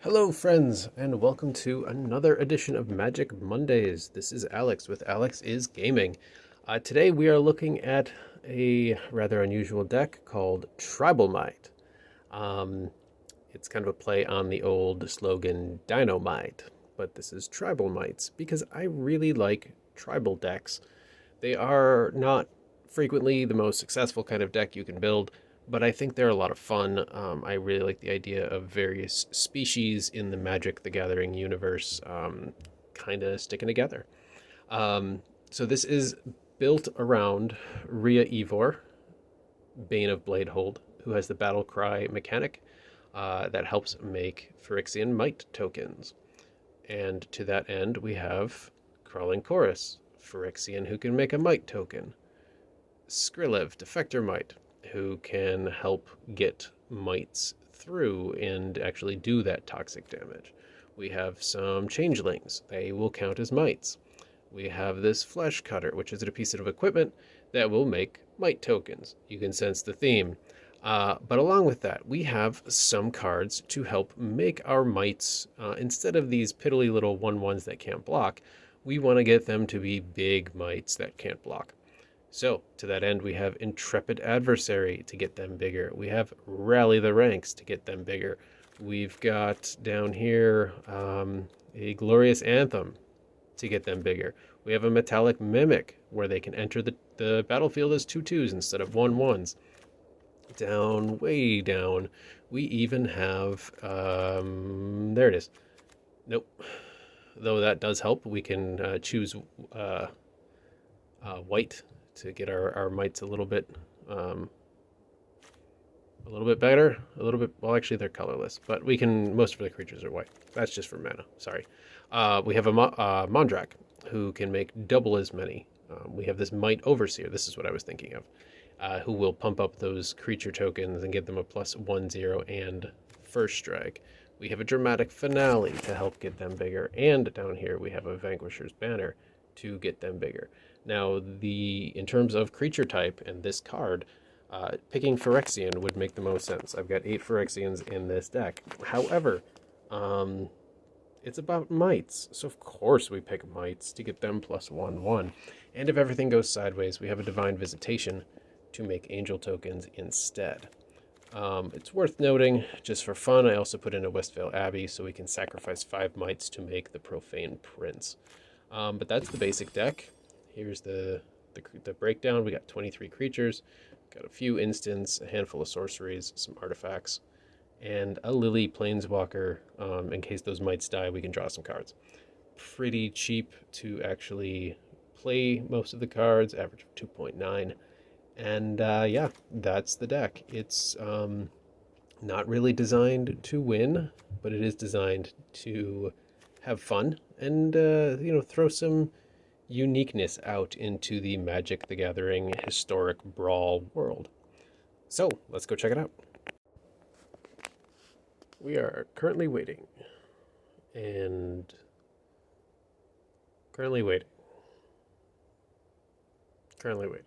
Hello, friends, and welcome to another edition of Magic Mondays. This is Alex with Alex is Gaming. Today we are looking at a rather unusual deck called TribalMITE. Um, it's kind of a play on the old slogan Dynamite, but this is TribalMITEs because I really like tribal decks. They are not frequently the most successful kind of deck you can build, but I think they're a lot of fun. I really like the idea of various species in the Magic the Gathering universe kind of sticking together. So this is built around Ria Ivor, Bane of Bladehold, who has the battle cry mechanic that helps make Phyrexian Might tokens. And to that end, we have Crawling Chorus, Phyrexian who can make a Might token. Skrilev, Defector Might, who can help get mites through and actually do that toxic damage. We have some changelings. They will count as mites. We have this flesh cutter, which is a piece of equipment that will make mite tokens. You can sense the theme. But along with that, we have some cards to help make our mites, instead of these piddly little 1/1s that can't block, we want to get them to be big mites that can't block. So, to that end, we have Intrepid Adversary to get them bigger. We have Rally the Ranks to get them bigger. We've got down here a Glorious Anthem to get them bigger. We have a Metallic Mimic where they can enter the battlefield as 2/2s instead of 1/1s. Down, way down, we even have, there it is. Nope. Though that does help, we can choose white to get our mites a little bit better. A little bit, well, actually they're colorless, but we can, most of the creatures are white. That's just for mana, sorry. We have a Mondrak who can make double as many. We have this Might Overseer, this is what I was thinking of, who will pump up those creature tokens and give them a +1/0 and first strike. We have a Dramatic Finale to help get them bigger, and down here we have a Vanquisher's Banner to get them bigger. Now, in terms of creature type and this card, picking Phyrexian would make the most sense. I've got 8 Phyrexians in this deck. However, it's about mites, so of course we pick mites to get them +1/1. And if everything goes sideways, we have a Divine Visitation to make angel tokens instead. It's worth noting, just for fun, I also put in a Westvale Abbey so we can sacrifice 5 mites to make the Profane Prince. But that's the basic deck. Here's the breakdown. We got 23 creatures, got a few instants, a handful of sorceries, some artifacts, and a Lily Planeswalker. In case those mites die, we can draw some cards. Pretty cheap to actually play most of the cards, average of 2.9. And yeah, that's the deck. It's not really designed to win, but it is designed to have fun and throw some uniqueness out into the Magic the Gathering Historic Brawl world. So let's go check it out. We are currently waiting. And currently waiting. Currently waiting.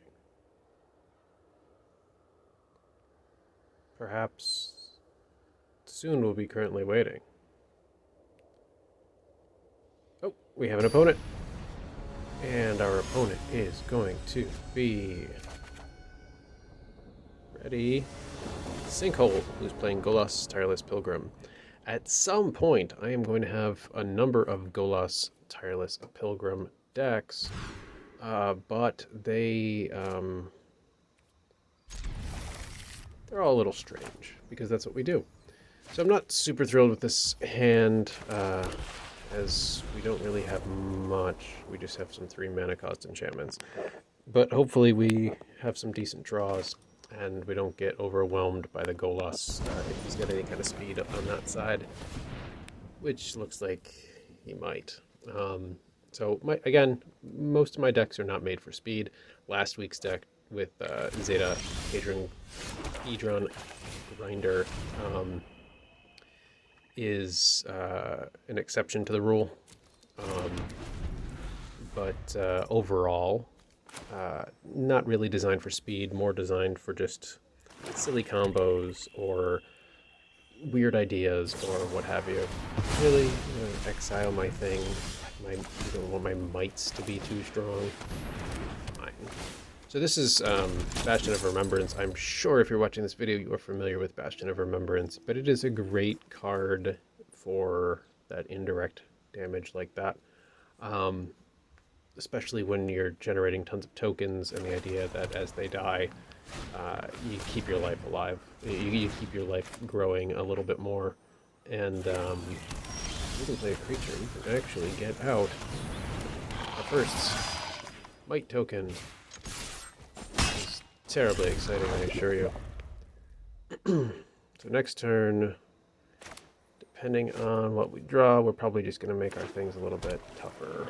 Perhaps soon we'll be currently waiting. Oh, we have an opponent. And our opponent is going to be ready. Sinkhole, who's playing Golas Tireless Pilgrim. At some point, I am going to have a number of Golas Tireless Pilgrim decks, but they're all a little strange, because that's what we do. So I'm not super thrilled with this hand, as we don't really have much. We just have some 3 mana cost enchantments. But hopefully we have some decent draws, and we don't get overwhelmed by the Golas if he's got any kind of speed on that side, which looks like he might. Again, most of my decks are not made for speed. Last week's deck with Zeta Hedron Grinder is an exception to the rule. But overall, not really designed for speed, more designed for just silly combos or weird ideas or what have you. Really, exile my thing. You don't want my mites to be too strong. Fine. So this is Bastion of Remembrance. I'm sure if you're watching this video, you are familiar with Bastion of Remembrance, but it is a great card for that indirect damage like that. Especially when you're generating tons of tokens and the idea that as they die, you keep your life alive. You keep your life growing a little bit more. And you can play a creature. You can actually get out our first Might token. It's terribly exciting, I assure you. So next turn, depending on what we draw, we're probably just going to make our things a little bit tougher.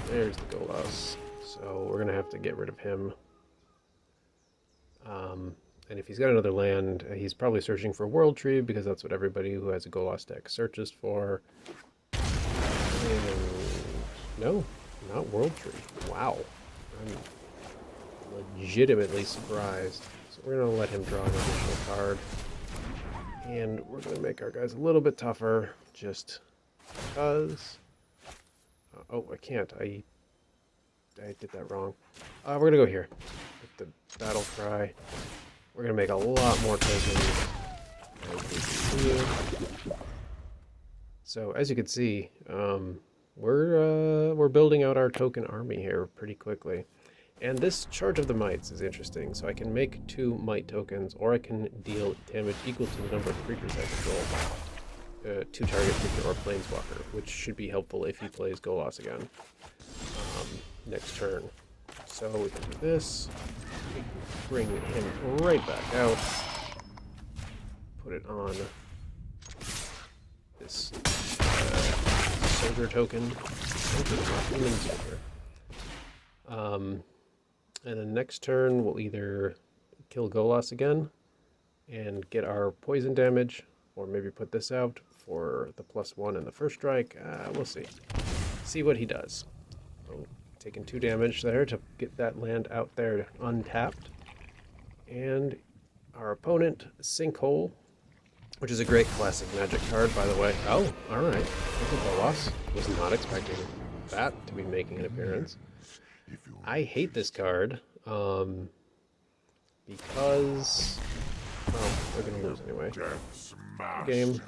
There's the Golos. So we're going to have to get rid of him. And if he's got another land, he's probably searching for World Tree, because that's what everybody who has a Golos deck searches for. And no, not World Tree. Wow. I'm legitimately surprised. So we're going to let him draw an additional card. And we're going to make our guys a little bit tougher, just because... oh, I can't. I did that wrong. We're going to go here with the Battle Cry. We're going to make a lot more tokens. So, as you can see, we're building out our token army here pretty quickly. And this Charge of the Mites is interesting. So I can make 2 Might tokens, or I can deal damage equal to the number of creatures I control. 2 target creature or planeswalker, which should be helpful if he plays Golos again next turn. So we can do this, bring him right back out, put it on this soldier token, and then next turn we'll either kill Golos again and get our poison damage, or maybe put this out for the +1 and the first strike. We'll see. See what he does. Oh, taking 2 damage there to get that land out there untapped. And our opponent, Sinkhole, which is a great classic Magic card, by the way. Oh, alright. Golos. Was not expecting that to be making an appearance. I hate this card, because... well, we're going to lose anyway. Game.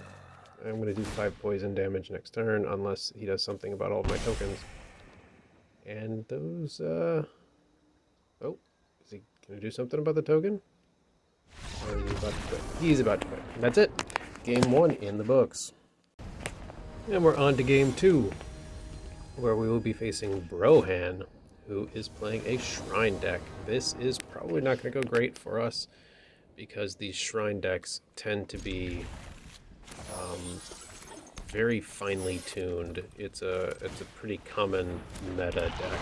I'm going to do 5 poison damage next turn, unless he does something about all of my tokens. And those, oh, is he going to do something about the token? Or is he about to quit? He's about to quit. And that's it. Game 1 in the books. And we're on to Game 2, where we will be facing Brohan, who is playing a Shrine deck. This is probably not going to go great for us, because these Shrine decks tend to be very finely tuned. It's a pretty common meta deck.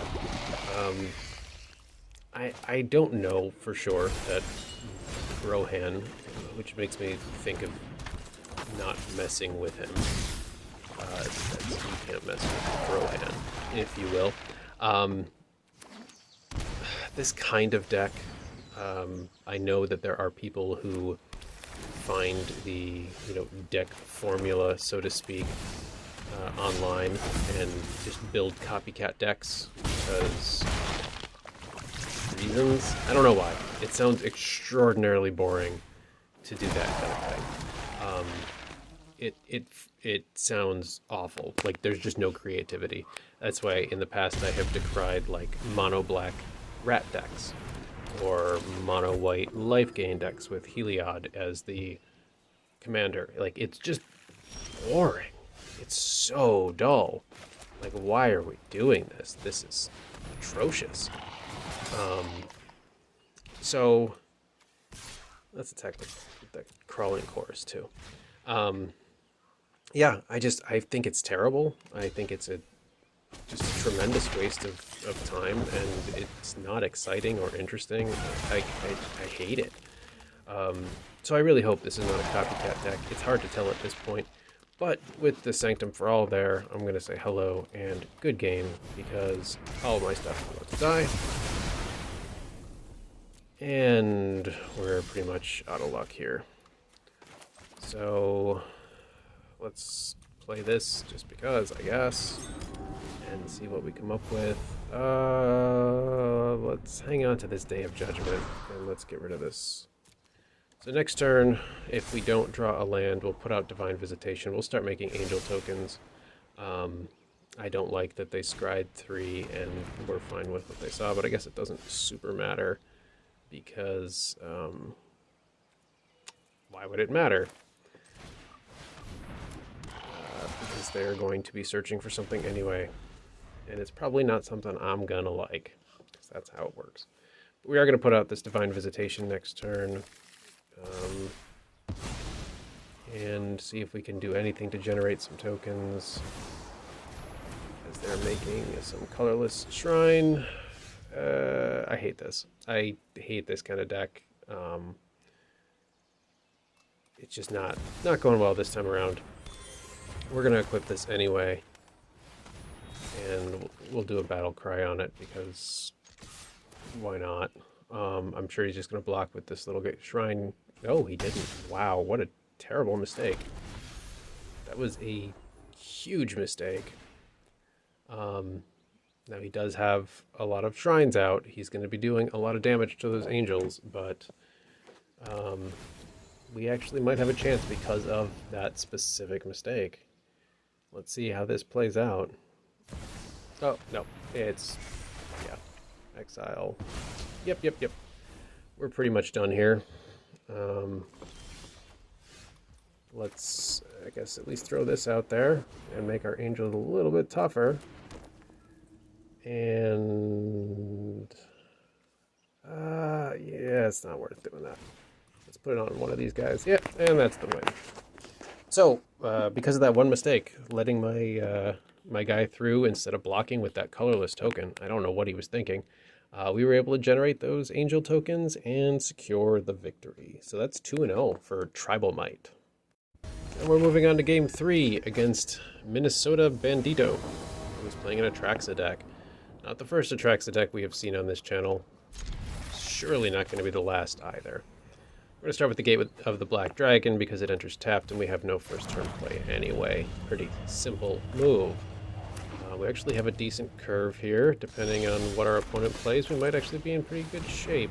I don't know for sure that Brohan, which makes me think of not messing with him. You can't mess with Brohan, if you will. This kind of deck, I know that there are people who find the deck formula, so to speak, online and just build copycat decks because reasons. I don't know why. It sounds extraordinarily boring to do that kind of thing. It sounds awful. Like there's just no creativity. That's why in the past I have decried like mono black rat decks, or mono-white life gain decks with Heliod as the commander. Like, it's just boring. It's so dull. Like, why are we doing this? This is atrocious. So, let's attack the crawling chorus, too. Yeah, I think it's terrible. I think it's just a tremendous waste of time, and it's not exciting or interesting. I hate it. So I really hope this is not a copycat deck. It's hard to tell at this point, but with the Sanctum for All there, I'm going to say hello and good game, because all of my stuff is about to die. And we're pretty much out of luck here. So let's play this just because, I guess, and see what we come up with. Let's hang on to this Day of Judgment, and let's get rid of this. So next turn, if we don't draw a land, we'll put out Divine Visitation. We'll start making angel tokens. I don't like that they scryed 3, and we're fine with what they saw, but I guess it doesn't super matter, because why would it matter? Because they're going to be searching for something anyway, and it's probably not something I'm gonna like, because that's how it works. But we are going to put out this Divine Visitation next turn, and see if we can do anything to generate some tokens, as they're making some colorless shrine. I hate this. I hate this kind of deck. It's just not going well this time around. We're going to equip this anyway, and we'll do a battle cry on it, because why not? I'm sure he's just going to block with this little shrine. No, he didn't. Wow, what a terrible mistake. That was a huge mistake. Now he does have a lot of shrines out. He's going to be doing a lot of damage to those angels, but we actually might have a chance because of that specific mistake. Let's see how this plays out. Oh, no. It's, yeah, exile. Yep. We're pretty much done here. Let's, I guess, at least throw this out there and make our angels a little bit tougher. And, yeah, it's not worth doing that. Let's put it on one of these guys. Yep, and that's the win. So, because of that one mistake, letting my my guy through instead of blocking with that colorless token, I don't know what he was thinking, we were able to generate those angel tokens and secure the victory. So that's 2-0 for TribalMITE. And we're moving on to Game 3 against Minnesota Bandito, who's playing an Atraxa deck. Not the first Atraxa deck we have seen on this channel. Surely not going to be the last either. We're going to start with the Gate of the Black Dragon because it enters tapped and we have no first turn play anyway. Pretty simple move. We actually have a decent curve here. Depending on what our opponent plays, we might actually be in pretty good shape.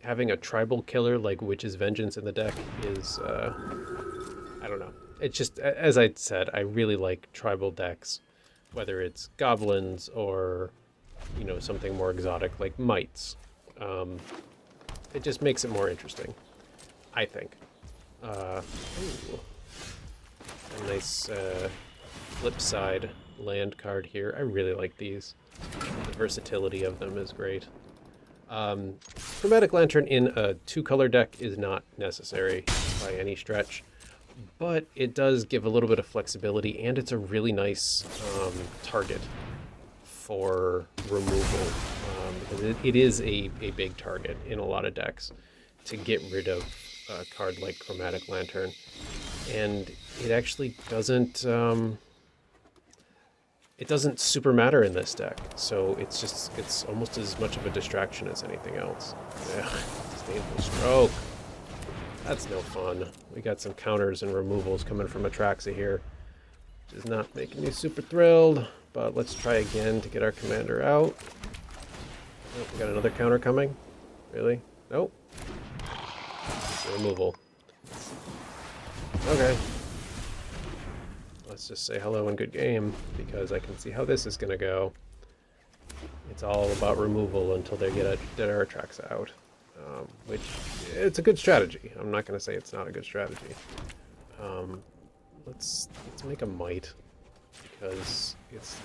Having a tribal killer like Witch's Vengeance in the deck is, I don't know. It's just, as I said, I really like tribal decks. Whether it's goblins or, you know, something more exotic like mites. It just makes it more interesting, I think. A nice flip side land card here. I really like these. The versatility of them is great. Chromatic Lantern in a 2-color deck is not necessary by any stretch, but it does give a little bit of flexibility, and it's a really nice target for removal. Because it is a big target in a lot of decks to get rid of a card like Chromatic Lantern. And it actually doesn't it doesn't super matter in this deck. So it's almost as much of a distraction as anything else. Yeah, Disdainful Stroke. That's no fun. We got some counters and removals coming from Atraxa here, which is not making me super thrilled. But let's try again to get our commander out. Oh, we got another counter coming? Really? Nope. Removal. Okay. Let's just say hello and good game, because I can see how this is going to go. It's all about removal until they get our Atraxa out. Which, it's a good strategy. I'm not going to say it's not a good strategy. Let's make a Might, because it's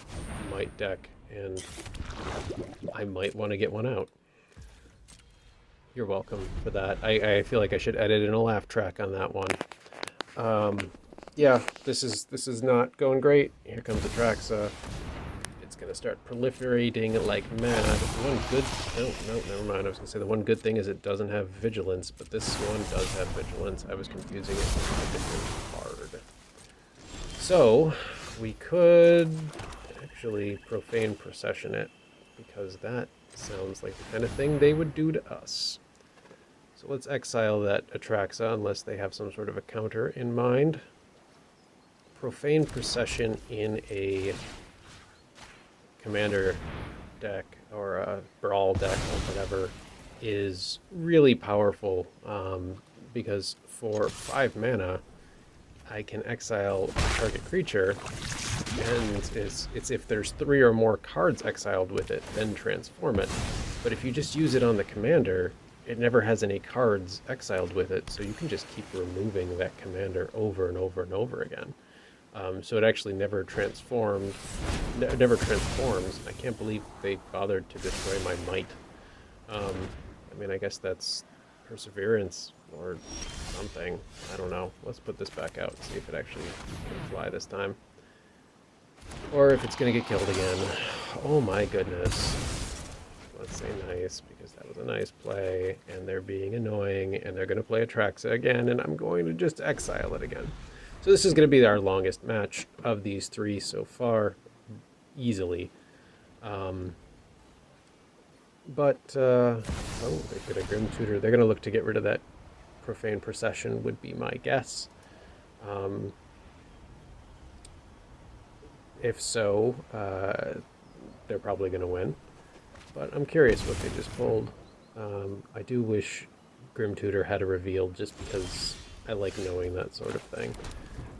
a Might deck, and I might want to get one out. You're welcome for that. I feel like I should edit in a laugh track on that one. Yeah, this is not going great. Here comes the Atraxa. It's gonna start proliferating like mad. One good, no, never mind. I was gonna say the one good thing is it doesn't have vigilance, but this one does have vigilance. I was confusing it with a different card. So we could actually Profane Procession it, because that sounds like the kind of thing they would do to us. So So let's exile that Atraxa unless they have some sort of a counter in mind. Profane Procession in a commander deck or a brawl deck or whatever is really powerful because for 5 mana I can exile a target creature, and it's if there's 3 or more cards exiled with it, then transform it. But if you just use it on the commander, it never has any cards exiled with it, so you can just keep removing that commander over and over and over again. So it actually never transforms. I can't believe they bothered to destroy my might. I mean, I guess that's perseverance or something. I don't know. Let's put this back out and see if it actually can fly this time. Or if it's going to get killed again. Oh my goodness. Let's say nice, because that was a nice play, and they're being annoying, and they're going to play Atraxa again, and I'm going to just exile it again. So this is going to be our longest match of these 3 so far, easily. Oh, they get a Grim Tutor. They're going to look to get rid of that Profane Procession, would be my guess. If so, they're probably going to win. But I'm curious what they just pulled. I do wish Grim Tutor had a reveal, just because I like knowing that sort of thing.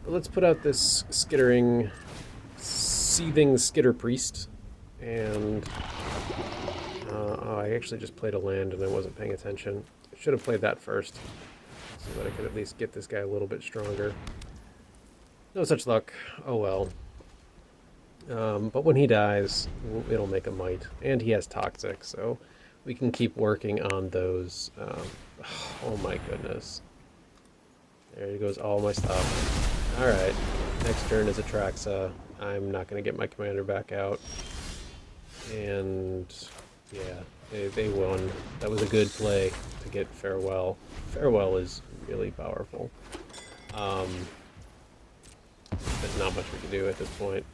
But let's put out this seething Skitter Priest. And oh, I actually just played a land and I wasn't paying attention. I should have played that first, so that I could at least get this guy a little bit stronger. No such luck. Oh well. But when he dies, it'll make a might. And he has Toxic, so we can keep working on those. Oh my goodness. There goes all my stuff. Alright, next turn is Atraxa. I'm not going to get my commander back out. And yeah, they won. That was a good play to get Farewell. Farewell is really powerful. There's not much we can do at this point.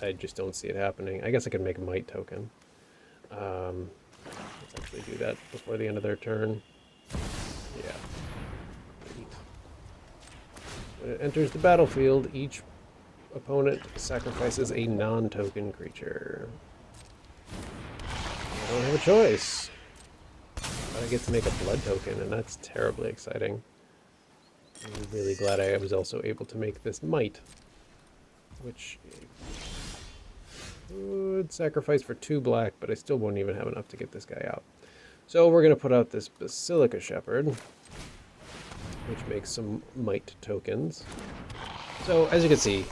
I just don't see it happening. I guess I could make a Might token. Let's actually do that before the end of their turn. Yeah. When it enters the battlefield, each opponent sacrifices a non-token creature. I don't have a choice. But I get to make a blood token, and that's terribly exciting. I'm really glad I was also able to make this Might, which would sacrifice for 2 black, but I still won't even have enough to get this guy out. So we're going to put out this Basilica Shepherd, which makes some Might tokens. So as you can see,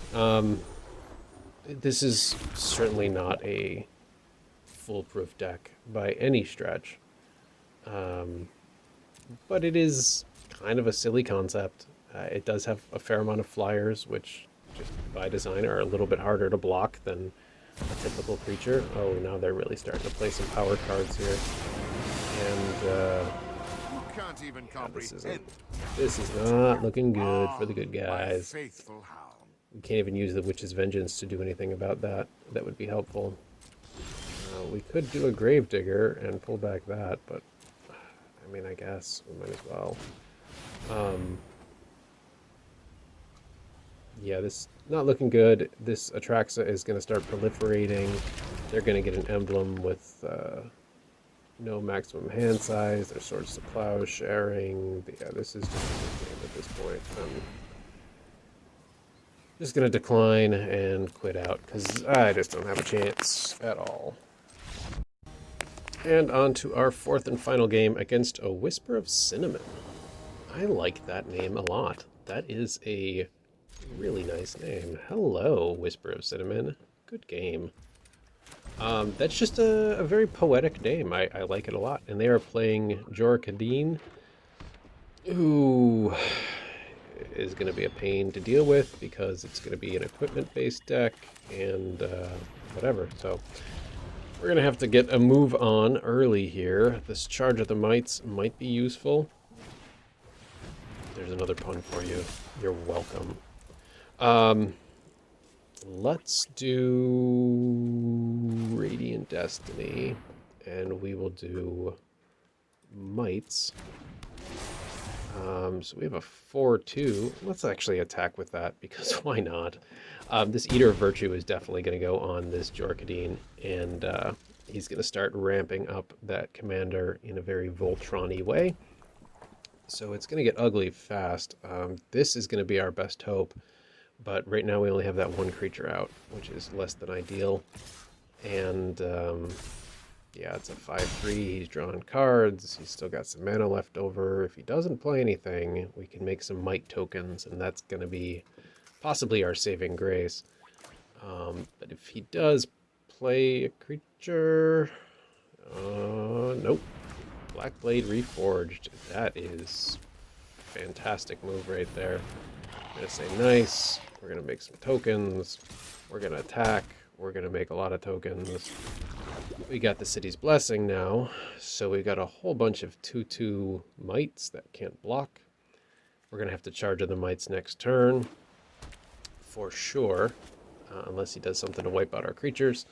this is certainly not a foolproof deck by any stretch. But it is kind of a silly concept. It does have a fair amount of flyers, which just by design are a little bit harder to block than a typical creature. Oh, now they're really starting to play some power cards here. And this is not looking good for the good guys. We can't even use the Witch's Vengeance to do anything about that. That would be helpful. We could do a Gravedigger and pull back that, but I mean, I guess we might as well. Yeah, this not looking good. This Atraxa is going to start proliferating. They're going to get an emblem with no maximum hand size. Their Swords to Plowsharing. Yeah, this is just a good game at this point. I'm just going to decline and quit out because I just don't have a chance at all. And on to our 4th and final game against a Whisper of Cinnamon. I like that name a lot. That is a really nice name. Hello, Whisper of Cinnamon. Good game. That's just a very poetic name. I like it a lot. And they are playing Jor Kadeen, who is going to be a pain to deal with because it's going to be an equipment-based deck and whatever. So we're going to have to get a move on early here. This Charge of the Mites might be useful. There's another pun for you. You're welcome. Let's do Radiant Destiny, and we will do Mites. So we have a 4-2. Let's actually attack with that because why not? This Eater of Virtue is definitely going to go on this Jorkadine, and he's going to start ramping up that commander in a very Voltron-y way. So it's going to get ugly fast. This is going to be our best hope, but right now we only have that one creature out, which is less than ideal. And yeah, it's a 5-3. He's drawing cards. He's still got some mana left over. If he doesn't play anything, we can make some might tokens, and that's going to be possibly our saving grace. But if he does play a creature... nope. Black Blade Reforged. That is a fantastic move right there. I'm going to say nice. We're going to make some tokens. We're going to attack. We're going to make a lot of tokens. We got the City's Blessing now, so we got a whole bunch of 2/2 mites that can't block. We're going to have to charge of the mites next turn, for sure, unless he does something to wipe out our creatures.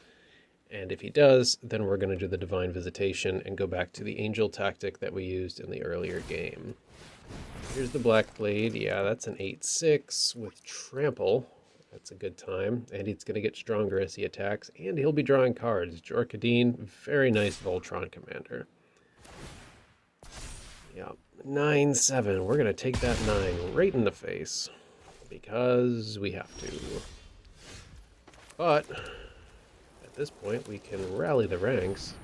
And if he does, then we're going to do the Divine Visitation and go back to the Angel tactic that we used in the earlier game. Here's the Black Blade. Yeah, that's an 8/6 with Trample. That's a good time. And he's going to get stronger as he attacks. And he'll be drawing cards. Jorkadine, very nice Voltron commander. Yeah, 9/7. We're going to take that 9 right in the face. Because we have to. But at this point, we can rally the ranks.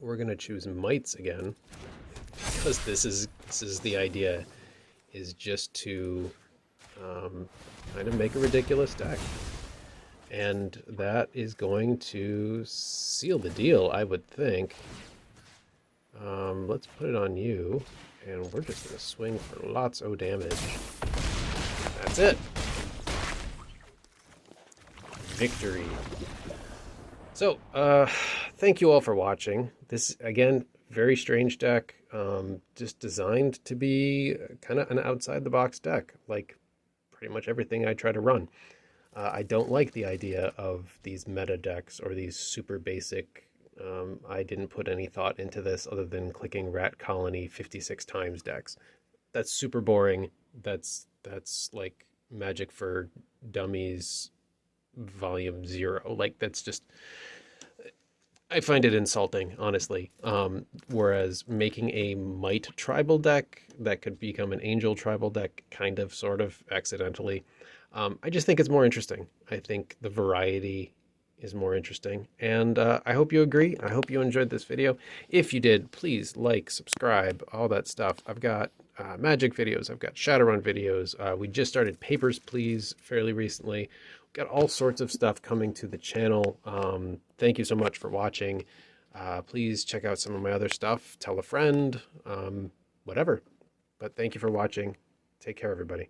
We're going to choose mites again. Because this is the idea. Is just to... kind of make a ridiculous deck. And that is going to seal the deal, I would think. Let's put it on you, and we're just going to swing for lots of damage. That's it. Victory. So, thank you all for watching. This, again, very strange deck. Just designed to be kind of an outside-the-box deck, like pretty much everything I try to run. I don't like the idea of these meta decks or these super basic, I didn't put any thought into this other than clicking Rat Colony 56 times decks. That's super boring. That's like Magic for Dummies Volume 0. Like, that's just... I find it insulting, honestly. Whereas making a Might tribal deck that could become an Angel tribal deck, kind of, sort of, accidentally, I just think it's more interesting. I think the variety is more interesting. And I hope you agree. I hope you enjoyed this video. If you did, please like, subscribe, all that stuff. I've got Magic videos. I've got Shadowrun videos. We just started Papers, Please fairly recently. Got all sorts of stuff coming to the channel. Thank you so much for watching. Please check out some of my other stuff. Tell a friend, whatever. But thank you for watching. Take care, everybody.